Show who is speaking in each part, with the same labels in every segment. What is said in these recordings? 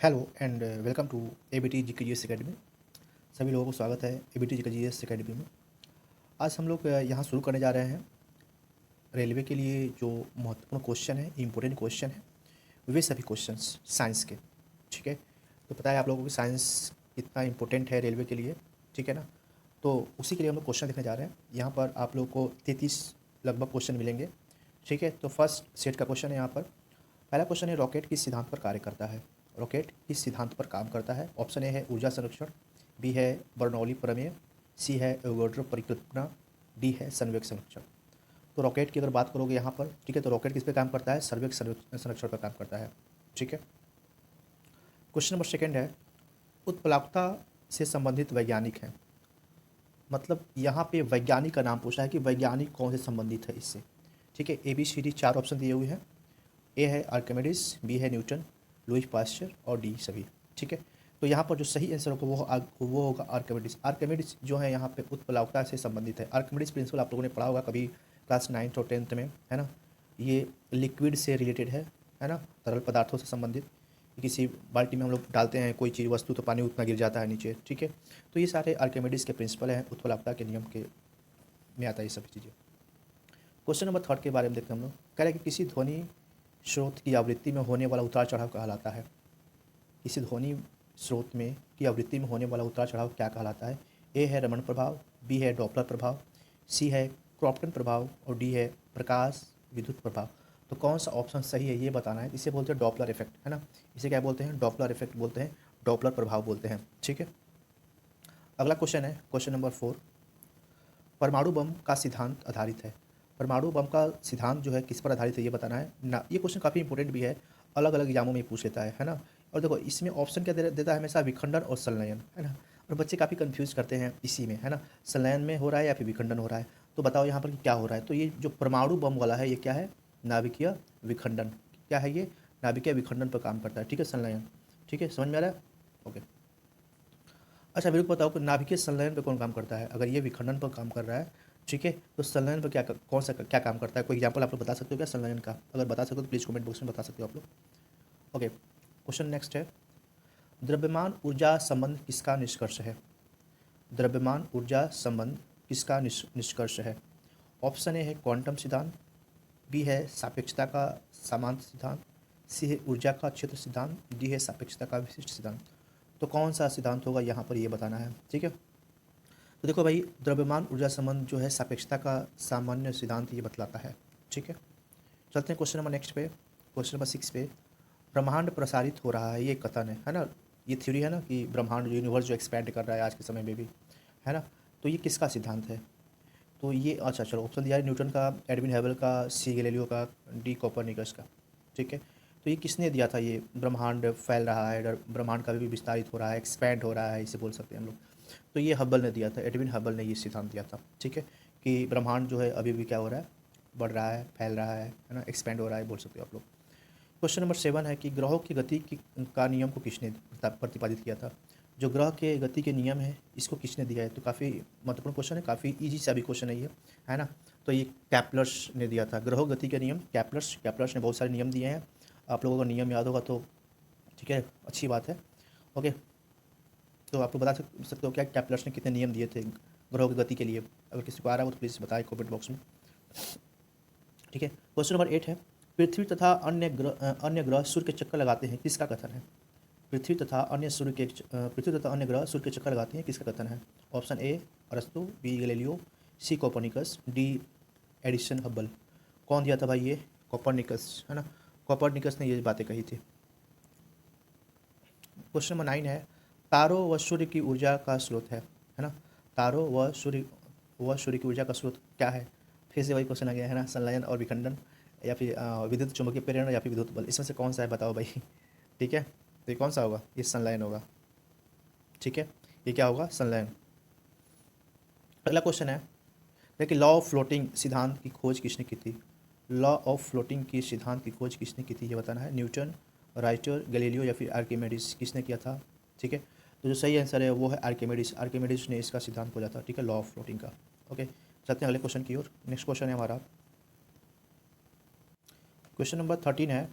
Speaker 1: Hello and welcome to ABT GKGS academy. सभी लोगों को स्वागत है एबीटी जीकेजीएस एकेडमी में। आज हम लोग यहाँ शुरू करने जा रहे हैं रेलवे के लिए जो महत्वपूर्ण क्वेश्चन है, इम्पोर्टेंट क्वेश्चन है, वे सभी क्वेश्चंस साइंस के। ठीक है, तो पता है आप लोगों को साइंस कितना इम्पोर्टेंट है रेलवे के लिए। ठीक है ना, तो उसी के लिए हम लोग क्वेश्चन देखने जा रहे हैं। यहाँ पर आप लोग को 33 लगभग क्वेश्चन मिलेंगे। ठीक है, तो फर्स्ट सेट का क्वेश्चन है यहाँ पर। पहला क्वेश्चन है, रॉकेट किस सिद्धांत पर कार्य करता है। रॉकेट किस सिद्धांत पर काम करता है। ऑप्शन ए है ऊर्जा संरक्षण, बी है बर्नौली प्रमेय, सी है एवोगाड्रो परिकल्पना, डी है संवेग संरक्षण। तो रॉकेट की अगर बात करोगे यहाँ पर, ठीक है, तो रॉकेट किस पे काम करता है, संवेग संरक्षण पर काम करता है। ठीक है, क्वेश्चन नंबर सेकंड है, उत्प्लावकता से संबंधित वैज्ञानिक हैं। मतलब यहाँ पे वैज्ञानिक का नाम पूछा है कि वैज्ञानिक कौन से संबंधित है इससे। ठीक है, A B C D 4 option दिए हुए हैं। ए है आर्किमिडीज, बी है न्यूटन, लुईस पास्चर और डी सभी। ठीक है, तो यहाँ पर जो सही आंसर होगा वो होगा आर्किमिडीज। आर्किमिडीज जो है यहाँ पे उत्प्लावकता से संबंधित है। आर्किमिडीज प्रिंसिपल आप लोगों ने पढ़ा होगा कभी क्लास 9th और 10th में, है ना। ये लिक्विड से रिलेटेड है ना, तरल पदार्थों से संबंधित। किसी बाल्टी में हम लोग डालते हैं कोई चीज़ वस्तु तो पानी उतना गिर जाता है नीचे। ठीक है, तो ये सारे आर्किमिडीज के प्रिंसिपल हैं, उत्प्लावकता के नियम के में आता है ये सभी चीज़ें। क्वेश्चन नंबर थर्ड के बारे में देखते हैं हम लोग। कह रहे हैं कि किसी ध्वनि स्रोत की आवृत्ति में होने वाला उतार चढ़ाव कहलाता है। किसी ध्वनि स्रोत में की आवृत्ति में होने वाला उतार चढ़ाव क्या कहलाता है। ए है रमन प्रभाव, बी है डॉपलर प्रभाव, सी है क्रॉप्टन प्रभाव और डी है प्रकाश विद्युत प्रभाव। तो कौन सा ऑप्शन सही है ये बताना है। इसे बोलते हैं डॉपलर इफेक्ट, है ना। इसे क्या बोलते हैं, डॉपलर इफेक्ट बोलते हैं, डॉपलर प्रभाव बोलते हैं। ठीक है, अगला क्वेश्चन है क्वेश्चन नंबर 4। परमाणु बम का सिद्धांत आधारित है। परमाणु बम का सिद्धांत जो है किस पर आधारित है ये बताना है ना। ये क्वेश्चन काफ़ी इंपॉर्टेंट भी है, अलग अलग एग्जामों में पूछ लेता है ना। और देखो इसमें ऑप्शन क्या देता है हमेशा, विखंडन और संलयन, है ना। और बच्चे काफ़ी कंफ्यूज करते हैं इसी में, है ना, संलयन में हो रहा है या फिर विखंडन हो रहा है। तो बताओ यहाँ पर कि क्या हो रहा है। तो ये जो परमाणु बम वाला है ये क्या है, नाभिकीय विखंडन। क्या है ये, नाभिकीय विखंडन पर काम करता है। ठीक है, संलयन। ठीक है, समझ में आ रहा है। ओके, अच्छा मेरे को बताओ कि नाभिकीय संलयन पे कौन काम करता है। अगर ये विखंडन पर काम कर रहा है, ठीक है, तो संलयन पर कौन सा क्या काम करता है। कोई एग्जांपल आप लोग बता सकते हो क्या संलयन का। अगर बता सकते हो तो प्लीज़ कमेंट बॉक्स में बता सकते हो आप लोग। ओके, क्वेश्चन नेक्स्ट है, द्रव्यमान ऊर्जा संबंध किसका निष्कर्ष है। द्रव्यमान ऊर्जा संबंध किसका निष्कर्ष है। ऑप्शन ए है क्वांटम सिद्धांत, बी है सापेक्षता का सामान्य सिद्धांत, सी है ऊर्जा का क्षेत्र सिद्धांत, डी है सापेक्षता का विशिष्ट सिद्धांत। तो कौन सा सिद्धांत होगा यहाँ पर ये बताना है। ठीक है, तो देखो भाई, द्रव्यमान ऊर्जा संबंध जो है सापेक्षता का सामान्य सिद्धांत ये बतलाता है। ठीक है, चलते हैं क्वेश्चन नंबर नेक्स्ट पे, क्वेश्चन नंबर 6 पे। ब्रह्मांड प्रसारित हो रहा है, ये कथन है ना। ये थ्योरी है ना कि ब्रह्मांड यूनिवर्स जो एक्सपैंड कर रहा है आज के समय में भी, है ना। तो ये किसका सिद्धांत है। तो ये अच्छा चलो ऑप्शन दिया है, न्यूटन का, एडविन हेबल का, सी गैलीलियो का, डी कोपरनिकस का। ठीक है, तो ये किसने दिया था, ये ब्रह्मांड फैल रहा है, ब्रह्मांड का भी विस्तारित हो रहा है, एक्सपैंड हो रहा है, इसे बोल सकते हैं हम लोग। तो ये हब्बल ने दिया था, एडविन हब्बल ने ये सिद्धांत दिया था। ठीक है, कि ब्रह्मांड जो है अभी भी क्या हो रहा है, बढ़ रहा है, फैल रहा है ना, एक्सपैंड हो रहा है बोल सकते हो आप लोग। क्वेश्चन नंबर 7 है कि ग्रहों की गति की का नियम को किसने प्रतिपादित किया था। जो ग्रह के गति के नियम है इसको किसने दिया है। तो काफ़ी महत्वपूर्ण क्वेश्चन है, काफ़ी इजी सा भी क्वेश्चन है ये, है ना। तो ये कैप्लर्स ने दिया था, ग्रहों गति के नियम कैप्लर्स ने बहुत सारे नियम दिए हैं। आप लोगों को नियम याद होगा तो ठीक है, अच्छी बात है। ओके, तो आप लोग बता सकते हो क्या कैप्लर्स ने कितने नियम दिए थे ग्रहों की गति के लिए। अगर किसी को आ रहा हो तो प्लीज़ बताएं कमेंट बॉक्स में। ठीक है, क्वेश्चन नंबर 8 है, पृथ्वी तथा अन्य ग्रह सूर्य के चक्कर लगाते हैं, किसका कथन है। पृथ्वी तथा अन्य ग्रह सूर्य के चक्कर लगाते हैं, किसका कथन है। ऑप्शन ए अरस्तु, बी गैलीलियो, सी कोपरनिकस, डी एडिसन हब्बल। कौन दिया था भाई ये, कोपरनिकस, है ना। कोपरनिकस ने ये बातें कही थी। क्वेश्चन नंबर 9 है, तारों व सूर्य की ऊर्जा का स्रोत है ना। तारों व सूर्य की ऊर्जा का स्रोत क्या है। फिर से वही क्वेश्चन आ गया है ना, संलयन और विखंडन, या फिर विद्युत चुम्बकीय प्रेरण या फिर विद्युत बल, इसमें से कौन सा है बताओ भाई। ठीक है, तो ये कौन सा होगा, ये संलयन होगा। ठीक है, ये क्या होगा, संलयन। अगला क्वेश्चन है, देखिए लॉ ऑफ फ्लोटिंग सिद्धांत की खोज किसने की थी। लॉ ऑफ फ्लोटिंग की सिद्धांत की खोज किसने की थी ये बताना है। न्यूटन, राइटर, गैलीलियो या फिर आर्किमिडीज, किसने किया था। ठीक है, तो जो सही आंसर है वो है आर्किमिडीज। आर्किमिडीज ने इसका सिद्धांत खोजा था। ठीक है, लॉ ऑफ फ्लोटिंग का। ओके, चलते हैं अगले क्वेश्चन की ओर। नेक्स्ट क्वेश्चन है हमारा, क्वेश्चन नंबर 13 है,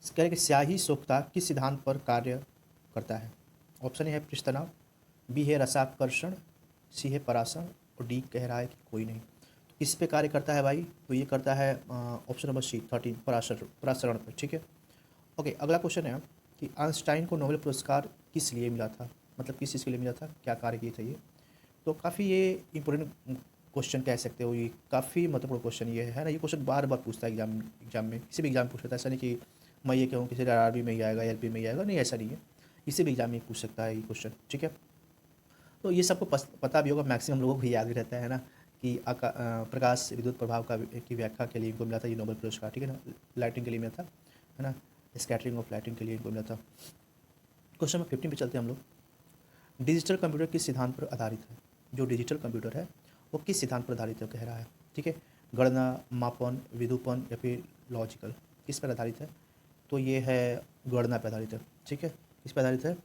Speaker 1: कह रहे कि स्याही सोखता किस सिद्धांत पर कार्य करता है। ऑप्शन ए है पृष्ठ तनाव, बी है रसाकर्षण, सी है परासरण और डी कह रहा है कि कोई नहीं। तो किस पे कार्य करता है भाई, तो ये करता है ऑप्शन नंबर सी 13 परासरण पर। ठीक है। ओके, अगला क्वेश्चन है कि आइंस्टाइन को नोबेल पुरस्कार किस लिए मिला था, मतलब किस चीज़ के लिए मिला था, क्या कार्य किए थे ये। तो काफ़ी ये इम्पोर्टेंट क्वेश्चन कह सकते हो, ये काफ़ी महत्वपूर्ण क्वेश्चन ये है ना। ये क्वेश्चन बार बार पूछता है एग्जाम में, किसी भी एग्जाम में पूछ सकता है। ऐसा नहीं कि मैं ये कहूँ किसी आरआरबी में ही आएगा, एलपी में ही आएगा, नहीं ऐसा नहीं है, किसी भी एग्जाम में पूछ सकता है ये क्वेश्चन। ठीक है। तो ये सबको पता भी होगा, मैक्सिमम लोगों को भी याद भी रहता है ना, कि प्रकाश विद्युत प्रभाव की व्याख्या के लिए इनको मिला था ये नोबेल पुरस्कार। ठीक है ना, लाइटिंग के लिए मिला था, है ना, स्कैटरिंग ऑफ लाइटिंग के लिए इनको मिला था। क्वेश्चन नंबर 15 पे चलते हैं हम लोग। डिजिटल कंप्यूटर किस सिद्धांत पर आधारित है। जो डिजिटल कंप्यूटर है वो किस सिद्धांत पर आधारित है कह रहा है। ठीक है, गणना, मापन, विरूपण या फिर लॉजिकल, किस पर आधारित है। तो ये है गणना पर आधारित है। ठीक है, किस पर आधारित है,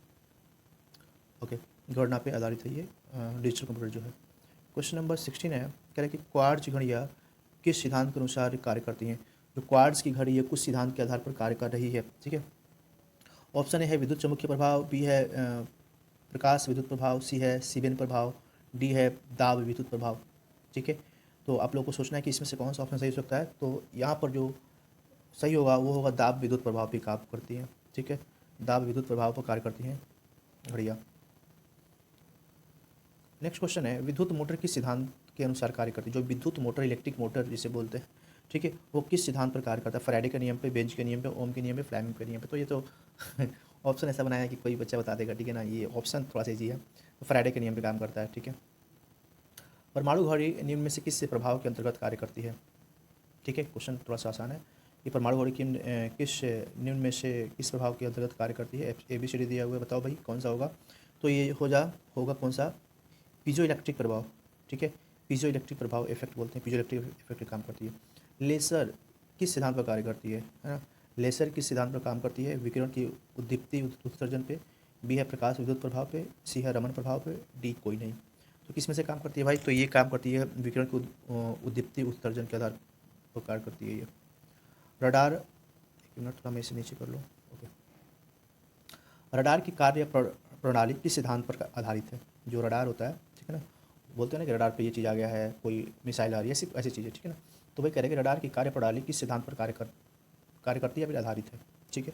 Speaker 1: ओके, गणना पे आधारित है ये डिजिटल कंप्यूटर जो है। क्वेश्चन नंबर 16 है, कह रहे हैं कि क्वार्ट्ज घड़ियाँ किस सिद्धांत के अनुसार कार्य करती हैं। जो क्वार्ट्ज की घड़ी है कुछ सिद्धांत के आधार पर कार्य कर रही है। ठीक है। ऑप्शन ए है विद्युत चुम्बकीय प्रभाव, बी है प्रकाश विद्युत प्रभाव, सी है सीबेन प्रभाव, डी है दाब विद्युत प्रभाव। ठीक है। तो आप लोग को सोचना है कि इसमें से कौन सा ऑप्शन सही हो सकता है। तो यहाँ पर जो सही होगा वो होगा दाब विद्युत प्रभाव पे कार्य करती हैं। ठीक है, दाब विद्युत प्रभाव पर कार्य करती हैं घड़ियाँ। नेक्स्ट क्वेश्चन है, विद्युत मोटर किस सिद्धांत के अनुसार कार्य करती है। जो विद्युत मोटर, इलेक्ट्रिक मोटर जिसे बोलते हैं, ठीक है, वो किस सिद्धांत पर कार्य करता है। फैराडे के नियम पे, बेंज के नियम पे, ओम के नियम पे, फ्लेमिंग के नियम पे। तो ये तो ऑप्शन ऐसा बनाया है कि कोई बच्चा बता देगा। ठीक है ना, ये ऑप्शन थोड़ा सा ईजी है। तो फैराडे के नियम पे काम करता है। ठीक है। परमाणु घड़ी निम्न में से किस प्रभाव के अंतर्गत कार्य करती है। ठीक है, क्वेश्चन थोड़ा सा आसान है। ये परमाणु घड़ी किस निम्न में से किस प्रभाव के अंतर्गत कार्य करती है। ABCD दिया हुआ है, बताओ भाई कौन सा होगा। तो ये होगा कौन सा, पीजो इलेक्ट्रिक प्रभाव। ठीक है, पीजो इलेक्ट्रिक प्रभाव इफेक्ट बोलते हैं, पीजो इलेक्ट्रिक इफेक्ट काम करती है। लेसर किस सिद्धांत पर कार्य करती है ना। लेसर किस सिद्धांत पर काम करती है। विकिरण की उद्दीप्ति उत्सर्जन पे, बी है प्रकाश विद्युत प्रभाव पे, सी है रमन प्रभाव पे, डी कोई नहीं। तो किस में से काम करती है भाई, तो ये काम करती है विकिरण की उद्दीप्ति उत्सर्जन के आधार पर कार्य करती है ये। रडार, एक मिनट थोड़ा मैं इसे नीचे कर लूँ। ओके, रडार की कार्य प्रणाली किस सिद्धांत पर आधारित है। जो रडार होता है, ठीक है ना, बोलते हैं ना कि रडार पे ये चीज़ आ गया है, कोई मिसाइल आ रही है, ऐसी चीज़ें। ठीक है ना, तो वही कह रहे हैं कि रडार की कार्य प्रणाली किस सिद्धांत पर कार्य करती है, फिर आधारित है। ठीक है,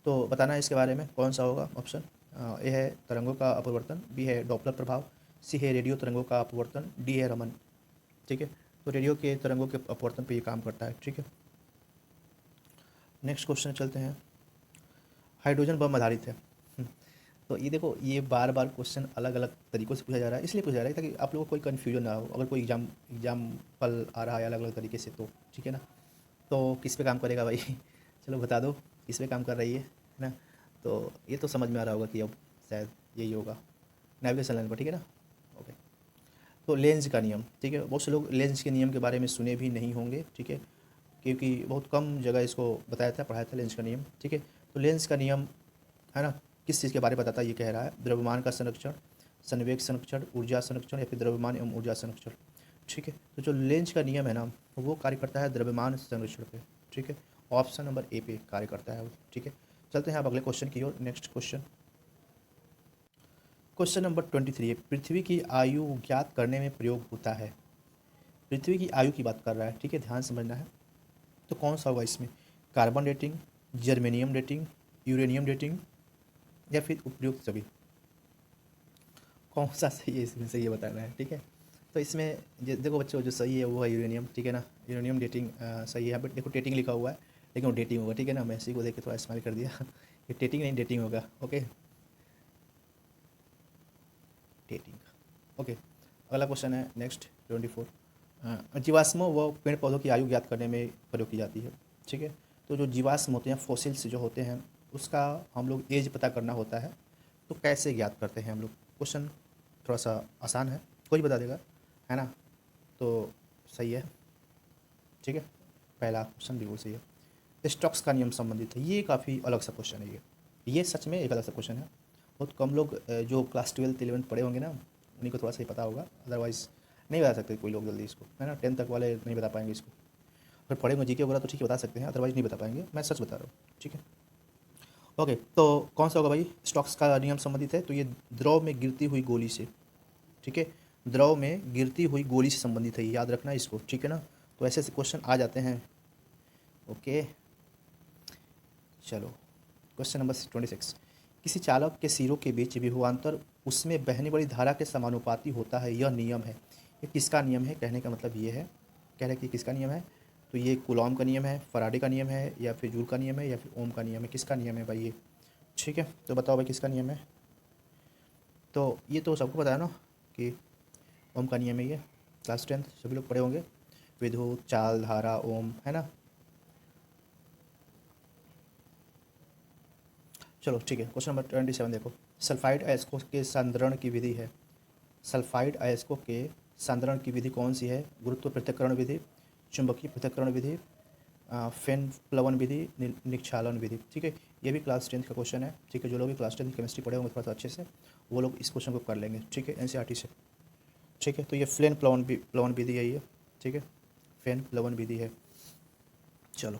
Speaker 1: तो बताना है इसके बारे में कौन सा होगा ऑप्शन। ए है तरंगों का अपवर्तन, बी है डॉपलर प्रभाव, सी है रेडियो तरंगों का अपवर्तन, डी है रमन। ठीक है, तो रेडियो के तरंगों के अपवर्तन पे ये काम करता है। ठीक है। नेक्स्ट क्वेश्चन चलते हैं, हाइड्रोजन बम आधारित है। तो ये देखो, ये बार बार क्वेश्चन अलग अलग तरीक़ों से पूछा जा रहा है, इसलिए पूछा जा रहा है ताकि आप लोगों को कोई कन्फ्यूजन ना हो। अगर कोई एग्जाम्पल आ रहा है अलग अलग तरीके से तो ठीक है ना। तो किस पे काम करेगा भाई चलो बता दो किस पे काम कर रही है ना। तो ये तो समझ में आ रहा होगा कि अब शायद यही होगा, नेविगेशन लाइन पर। ठीक है ना, ओके। तो लेंस का नियम, ठीक है, बहुत से लोग लेंस के नियम के बारे में सुने भी नहीं होंगे। ठीक है, क्योंकि बहुत कम जगह इसको बताया था, पढ़ाया था लेंस का नियम। ठीक है, तो लेंस का नियम है ना, किस चीज़ के बारे में बताता है, ये कह रहा है द्रव्यमान का संरक्षण, संवेग संरक्षण, ऊर्जा संरक्षण या फिर द्रव्यमान एवं ऊर्जा संरक्षण। ठीक है, तो जो लेंज का नियम है ना, वो कार्य करता है द्रव्यमान संरक्षण पे। ठीक है, ऑप्शन नंबर ए पे कार्य करता है वो। ठीक है, चलते हैं अब अगले क्वेश्चन की ओर। नेक्स्ट क्वेश्चन नंबर 23 है, पृथ्वी की आयु ज्ञात करने में प्रयोग होता है। पृथ्वी की आयु की बात कर रहा है। ठीक है, ध्यान समझना है। तो कौन सा होगा इसमें, carbon dating, germanium dating, uranium dating या फिर उपयुक्त सभी। कौन सा सही है इसमें से ये बताना है। ठीक है, तो इसमें देखो बच्चों, जो सही है वो है यूरेनियम। ठीक है ना, यूरेनियम डेटिंग सही है। यहाँ पर देखो डेटिंग लिखा हुआ है, लेकिन वो डेटिंग होगा। ठीक है ना, मैं इसी को देख के थोड़ा इस्तेमाल कर दिया ये डेटिंग नहीं, डेटिंग होगा। Okay, dating. ओके, अगला क्वेश्चन है नेक्स्ट 24, जीवाश्मों व पेड़ पौधों की आयु ज्ञात करने में प्रयोग की जाती है। ठीक है, तो जो जीवाश्म होते हैं, फॉसिल्स जो होते हैं, उसका हम लोग एज पता करना होता है। तो कैसे ज्ञात करते हैं हम लोग। क्वेश्चन थोड़ा सा आसान है, कोई बता देगा, है ना। तो सही है। ठीक है, पहला क्वेश्चन बिल्कुल सही है। स्टॉक्स का नियम संबंधित है, ये काफ़ी अलग सा क्वेश्चन है। ये सच में एक अलग सा क्वेश्चन है। बहुत कम लोग जो क्लास 12 11 पढ़े होंगे ना, उन्हीं को थोड़ा सा ही पता होगा, अदरवाइज़ नहीं बता सकते कोई लोग जल्दी इसको, है ना। 10 तक वाले नहीं बता पाएंगे इसको। अगर पढ़ेंगे जीके वगैरह तो ठीक है बता सकते हैं, अदरवाइज़ नहीं बता पाएंगे, मैं सच बता रहा हूँ। ठीक है, ओके, तो कौन सा होगा भाई? स्टोक्स का नियम संबंधित है, तो ये द्रव में गिरती हुई गोली से, ठीक है, द्रव में गिरती हुई गोली से संबंधित है, याद रखना इसको, ठीक है ना। तो ऐसे ऐसे क्वेश्चन आ जाते हैं। ओके, चलो क्वेश्चन नंबर 26। किसी चालक के सिरों के बीच विभवांतर उसमें बहने वाली धारा के समानुपाती होता है, यह नियम है। ये किसका नियम है? कहने का मतलब ये है, कह रहे कि किसका नियम है, तो ये कूलॉम का नियम है, फराडे का नियम है, या फिर जूल का नियम है, या फिर ओम का नियम है? किसका नियम है भाई ये? ठीक है, तो बताओ भाई किसका नियम है? तो ये तो सबको पता है ना कि ओम का नियम है ये, क्लास 10 सभी लोग पढ़े होंगे, विद्युत चाल धारा ओम, है ना। चलो ठीक है, क्वेश्चन नंबर 27 देखो। सल्फाइड अयस्कों के सांद्रण की विधि है, सल्फाइड अयस्कों के सांद्रण की विधि कौन सी है? गुरुत्व पृथक्करण विधि, चुंबकीय पृथक्करण विधि, फेन प्लवन विधि, निक्षालन विधि, ठीक है। ये भी क्लास 10 का क्वेश्चन है, ठीक है। जो लोग भी क्लास 10 केमिस्ट्री पढ़े होंगे थोड़ा सा अच्छे से, वो लोग इस क्वेश्चन को कर लेंगे, ठीक है, एनसीईआरटी से, ठीक है। तो ये फ्लेन प्लवन विधि है ये, ठीक है, फेन प्लवन विधि है। चलो,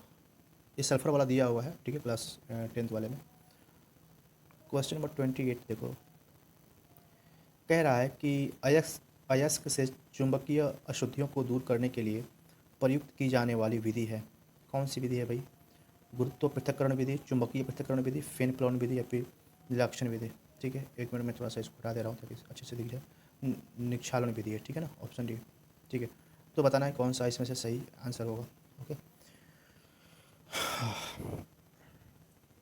Speaker 1: ये सल्फर वाला दिया हुआ है, ठीक है, क्लास 10th वाले में। क्वेश्चन नंबर 28 देखो, कह रहा है कि अयस्क से चुंबकीय अशुद्धियों को दूर करने के लिए प्रयुक्त की जाने वाली विधि है, कौन सी विधि है भाई? गुरुत्व पृथक्करण विधि, चुंबकीय पृथक्करण विधि, फेन प्लवन विधि, या फिर निराक्षण विधि, ठीक है। एक मिनट में थोड़ा सा इसको हटा दे रहा हूँ ताकि अच्छे से दिख जाए। निक्षालन विधि है, ठीक है ना, ऑप्शन डी, ठीक है। तो बताना है कौन सा इसमें से सही आंसर होगा। ओके,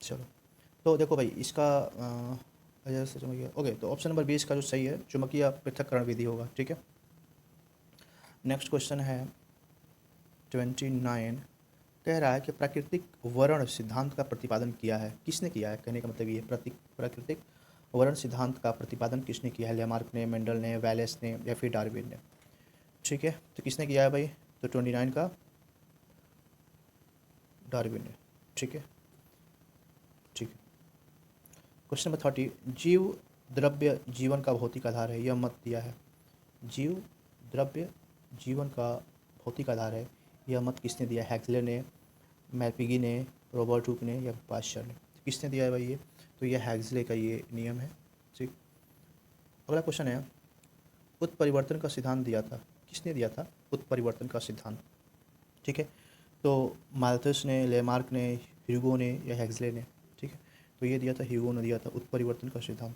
Speaker 1: चलो, तो देखो भाई इसका वजह से चुंबकीय, ओके, तो ऑप्शन नंबर 20 का जो सही है चुंबकीय पृथक्करण विधि होगा, ठीक है। नेक्स्ट क्वेश्चन है 29, कह रहा है कि प्राकृतिक वर्ण सिद्धांत का प्रतिपादन किया है, किसने किया है? कहने का मतलब ये प्राकृतिक वर्ण सिद्धांत का प्रतिपादन किसने किया है? लेमार्क ने, मेंडल ने, वैलेस ने, या फिर डार्विन ने, ठीक है। तो किसने किया है भाई? तो 29 का डार्विन ने, ठीक है, ठीक है। क्वेश्चन नंबर 30, जीव द्रव्य जीवन का भौतिक आधार है, यह मत दिया है। जीव द्रव्य जीवन का भौतिक आधार है, यह मत किसने दिया? हैक्सले ने, मैलपिगी ने, रॉबर्ट हुक ने, या पाश्चर ने? किसने दिया है भाई ये? तो ये हैक्सले का ये नियम है, ठीक। अगला क्वेश्चन है, उत्परिवर्तन का सिद्धांत दिया था, किसने दिया था उत्परिवर्तन का सिद्धांत? ठीक है, तो माल्थस ने, लेमार्क ने, ह्यूगो ने, या हैक्सले ने? ठीक है, तो ये दिया था, ह्यूगो ने दिया था उत्परिवर्तन का सिद्धांत।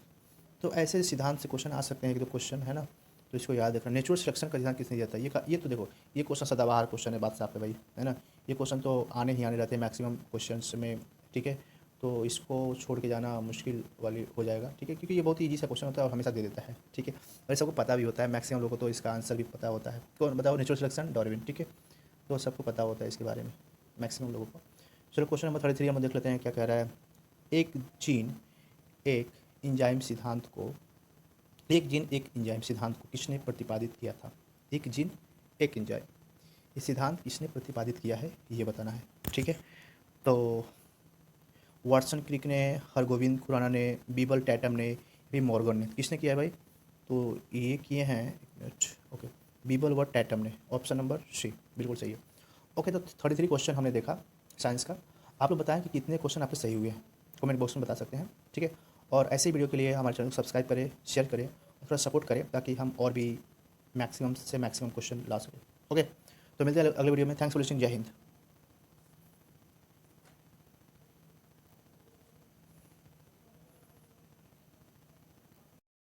Speaker 1: तो ऐसे सिद्धांत से क्वेश्चन आ सकते हैं, एक दो क्वेश्चन, है ना, तो इसको याद रखना। नेचुरल सिलेक्शन का सिद्धांत किसने दिया था? ये तो देखो, ये क्वेश्चन सदाबहार क्वेश्चन है, बात साफ है भाई, है ना। ये क्वेश्चन तो आने ही आने रहते हैं मैक्सिमम क्वेश्चन में, ठीक है। तो इसको छोड़ के जाना मुश्किल वाली हो जाएगा, ठीक है, क्योंकि ये बहुत ही ईजी सा क्वेश्चन होता है और हमेशा दे देता है, ठीक है। और सबको पता भी होता है, मैक्सिमम लोगों को तो इसका आंसर भी पता होता है। कौन बताओ? नेचुरल सिलेक्शन, डार्विन, ठीक है। तो सबको पता होता है इसके बारे में, मैक्सिमम लोगों को। चलो क्वेश्चन नंबर 33 हम देख लेते हैं क्या कह रहा है। एक जीन एक एंजाइम सिद्धांत को एक जीन एक एंजाइम सिद्धांत को किसने प्रतिपादित किया था? एक जीन एक एंजाइम, ये सिद्धांत किसने प्रतिपादित किया है, ये बताना है, ठीक है। तो वाटसन क्रिक ने, हरगोविंद खुराना ने, बीबल टैटम ने, भी मॉर्गन ने? किसने किया है भाई? तो ये किए हैं, एक मिनट, ओके, बीबल व टैटम ने, ऑप्शन नंबर सी बिल्कुल सही है। ओके, तो 33 क्वेश्चन हमने देखा साइंस का। आप लोग बताएं कि कितने क्वेश्चन आपके सही हुए हैं, कमेंट बॉक्स में बता सकते हैं, ठीक है। और ऐसे ही वीडियो के लिए हमारे चैनल को सब्सक्राइब करें, शेयर करें और थोड़ा सपोर्ट करें, ताकि हम और भी मैक्सिमम से मैक्सिमम क्वेश्चन ला सकें। ओके, तो मिलते हैं अगले वीडियो में। थैंक्स फॉर लिसनिंग, जय हिंद।